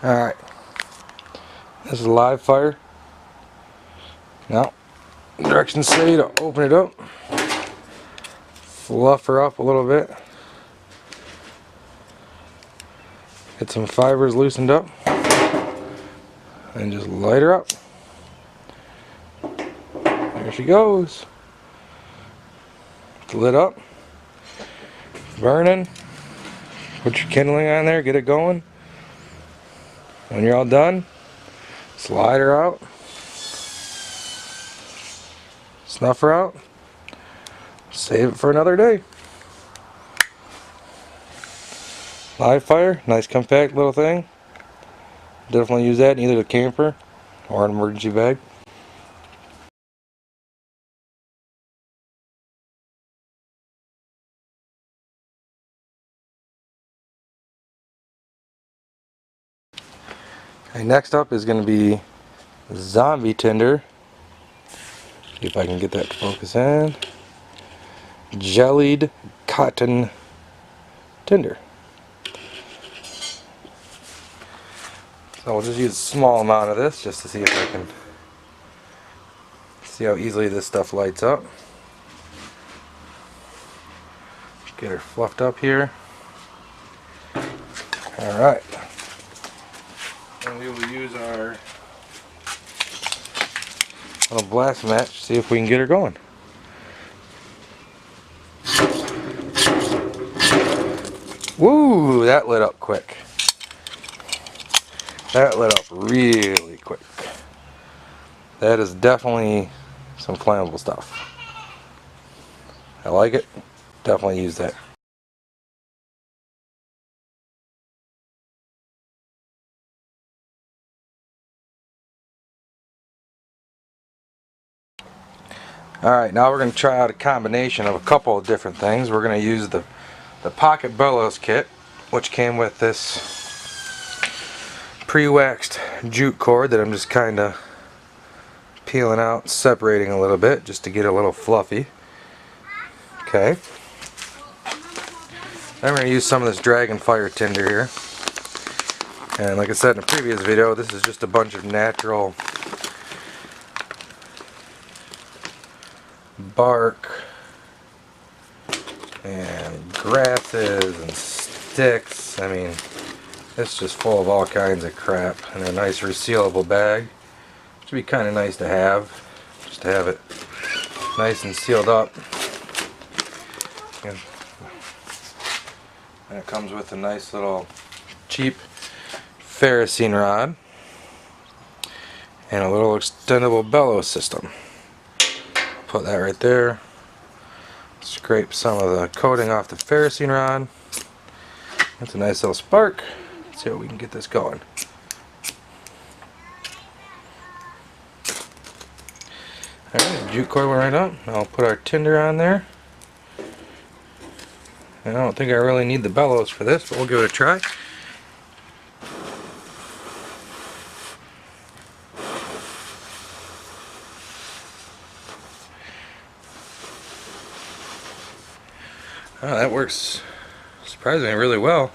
Alright, this is live fire. Now, directions say to open it up, fluff her up a little bit, get some fibers loosened up, and just light her up. There she goes. It's lit up, burning. Put your kindling on there, get it going. When you're all done, slide her out, snuff her out, save it for another day. Live fire, nice compact little thing. Definitely use that in either the camper or an emergency bag. Okay, next up is going to be zombie tinder. See if I can get that to focus in. Jellied cotton tinder. So we'll just use a small amount of this just to see if I can see how easily this stuff lights up. Get her fluffed up here. Alright. And we will use our little blast match to see if we can get her going. Woo! That lit up quick. That lit up really quick. That is definitely some flammable stuff. I like it. Definitely use that. Alright, now we're going to try out a combination of a couple of different things. We're going to use the pocket bellows kit, which came with this pre-waxed jute cord that I'm just kind of peeling out, separating a little bit just to get it a little fluffy. Okay. Then we're going to use some of this dragon fire tinder here. And like I said in a previous video, this is just a bunch of natural bark and grasses and sticks. I mean, it's just full of all kinds of crap in a nice resealable bag, which would be kind of nice to have, just to have it nice and sealed up. And it comes with a nice little cheap ferrocene rod and a little extendable bellows system. Put that right there. Scrape some of the coating off the ferrocene rod. That's a nice little spark. Let's see how we can get this going. Alright, jute cord went right up. I'll put our tinder on there. I don't think I really need the bellows for this, but we'll give it a try. Oh, that works surprisingly really well.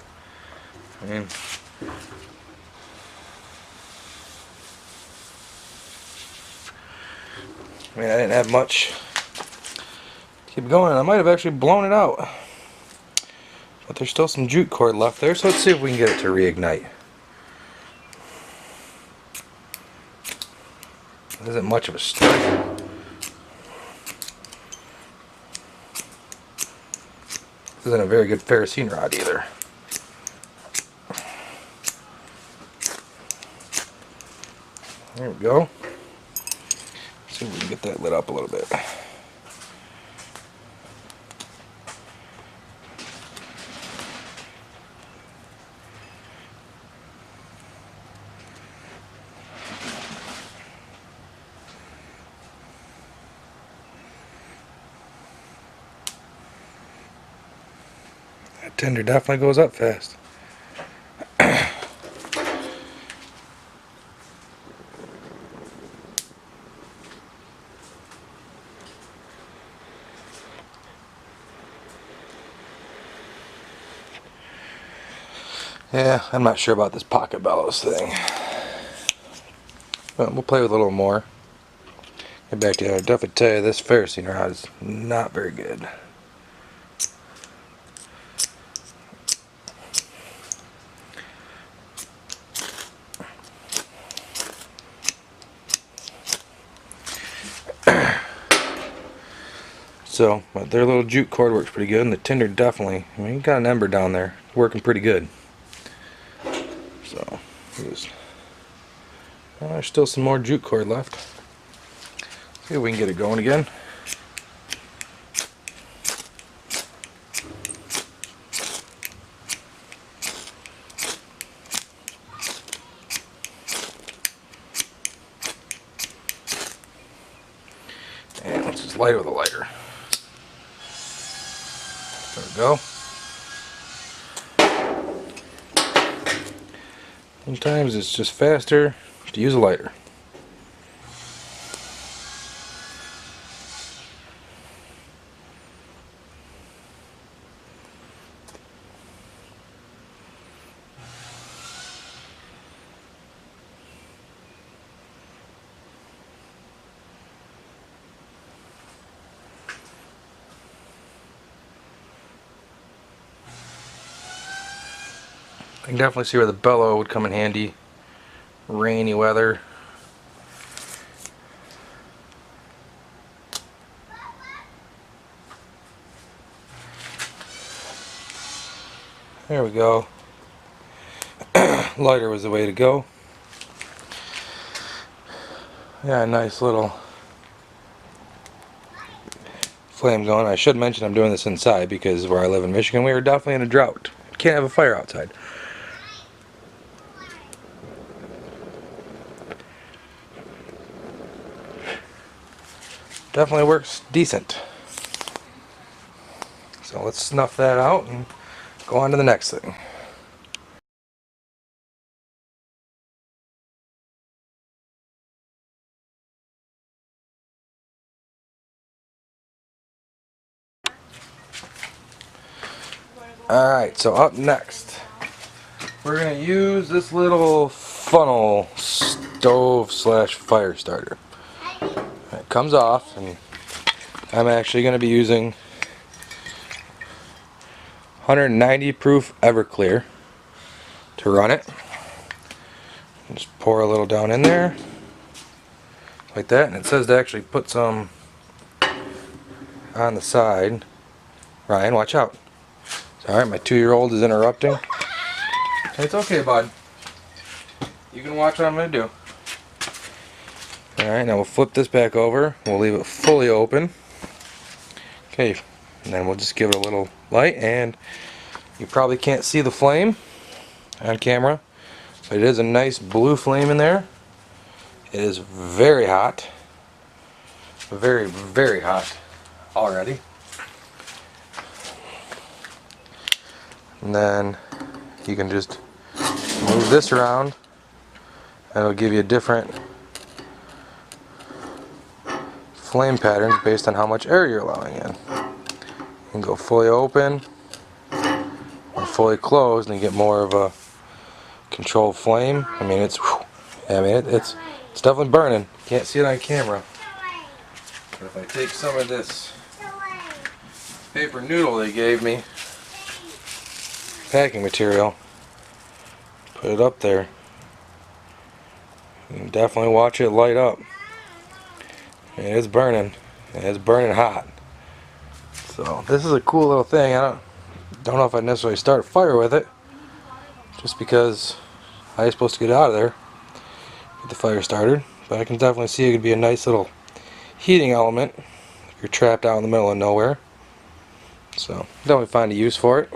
I mean, I didn't have much to keep going. I might have actually blown it out. But there's still some jute cord left there, so let's see if we can get it to reignite. It isn't much of a strike. This isn't a very good ferrocene rod either. There we go. Let's see if we can get that lit up a little bit. That tinder definitely goes up fast. Yeah, I'm not sure about this pocket bellows thing. But we'll play with it a little more. Get back to it. I'll definitely tell you this ferrocene rod is not very good. So, but their little jute cord works pretty good, and the tinder definitely, I mean, you got an ember down there working pretty good. So, there's still some more jute cord left. See if we can get it going again. And let's just light it with a lighter. There we go. Sometimes it's just faster to use a lighter. I can definitely see where the bellow would come in handy. Rainy weather. There we go. Lighter was the way to go. Yeah, a nice little flame going. I should mention I'm doing this inside because where I live in Michigan, we are definitely in a drought. Can't have a fire outside. Definitely works decent. So let's snuff that out and go on to the next thing. Alright, so up next, we're going to use this little funnel stove slash fire starter. It comes off, and I'm actually going to be using 190 proof Everclear to run it. Just pour a little down in there like that, and it says to actually put some on the side. Ryan, watch out. Alright, my 2-year-old is interrupting. It's okay, bud. You can watch what I'm going to do. Alright, now we'll flip this back over. We'll leave it fully open. Okay, and then we'll just give it a little light, and you probably can't see the flame on camera, but it is a nice blue flame in there. It is very hot. Very, very hot already. And then you can just move this around and it'll give you different flame patterns based on how much air you're allowing in. You can go fully open or fully closed and you get more of a controlled flame. I mean, it's definitely burning. Can't see it on camera. But if I take some of this paper noodle they gave me, packing material, put it up there, you can definitely watch it light up. And it's burning, and it's burning hot. So this is a cool little thing. I don't know if I'd necessarily start a fire with it, just because I was supposed to get out of there, get the fire started. But I can definitely see it could be a nice little heating element if you're trapped out in the middle of nowhere. So definitely find a use for it.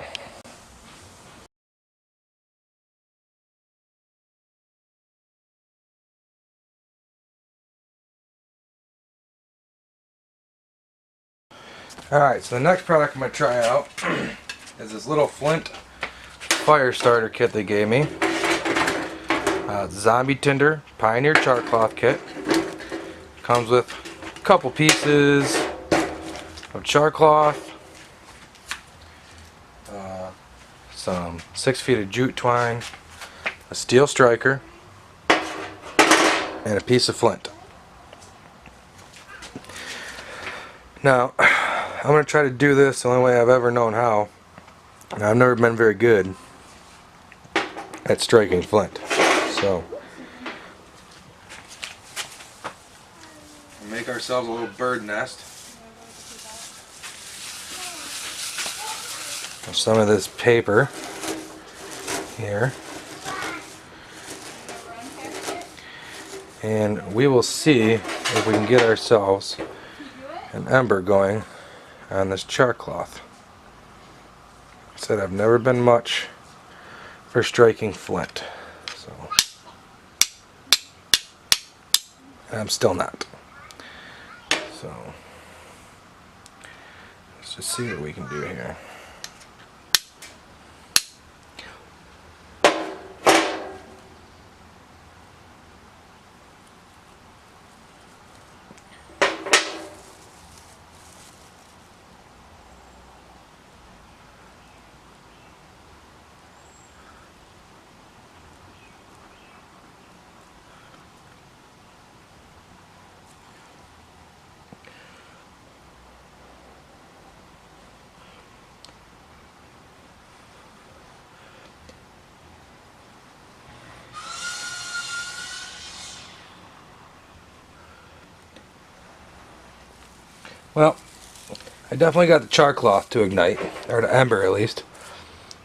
Alright, so the next product I'm going to try out is this little flint fire starter kit they gave me. Zombie Tinder Pioneer Char Cloth Kit. Comes with a couple pieces of char cloth, some 6 feet of jute twine, a steel striker, and a piece of flint. Now, I'm going to try to do this the only way I've ever known how. Now, I've never been very good at striking flint. So, we'll make ourselves a little bird nest. With some of this paper here. And we will see if we can get ourselves an ember going on this char cloth. Like I said, I've never been much for striking flint, so I'm still not. So let's just see what we can do here. Well, I definitely got the char cloth to ignite, or the ember at least.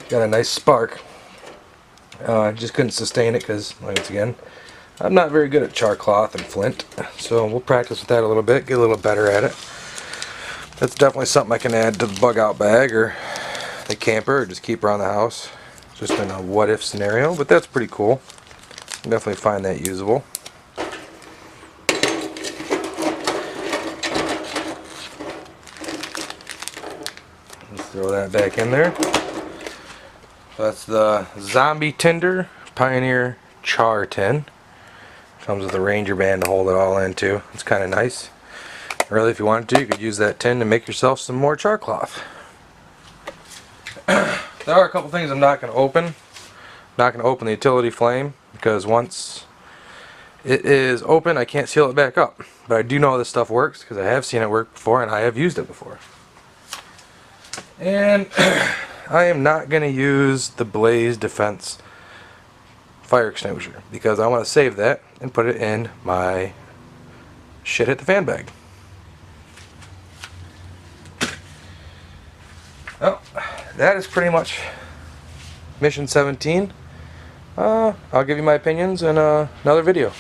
Got a nice spark. I just couldn't sustain it because, once again, I'm not very good at char cloth and flint. So we'll practice with that a little bit, get a little better at it. That's definitely something I can add to the bug out bag or the camper, or just keep around the house. Just in a what if scenario, but that's pretty cool. Definitely find that usable. Throw that back in there. That's the Zombie Tinder Pioneer Char Tin. Comes with a Ranger band to hold it all in too. It's kind of nice. Really, if you wanted to, you could use that tin to make yourself some more char cloth. There are a couple things I'm not going to open. Not going to open the utility flame because once it is open, I can't seal it back up. But I do know this stuff works because I have seen it work before and I have used it before. And I am not going to use the Blaze Defense fire extinguisher because I want to save that and put it in my shit hit the fan bag. Well, that is pretty much mission 17. I'll give you my opinions in another video.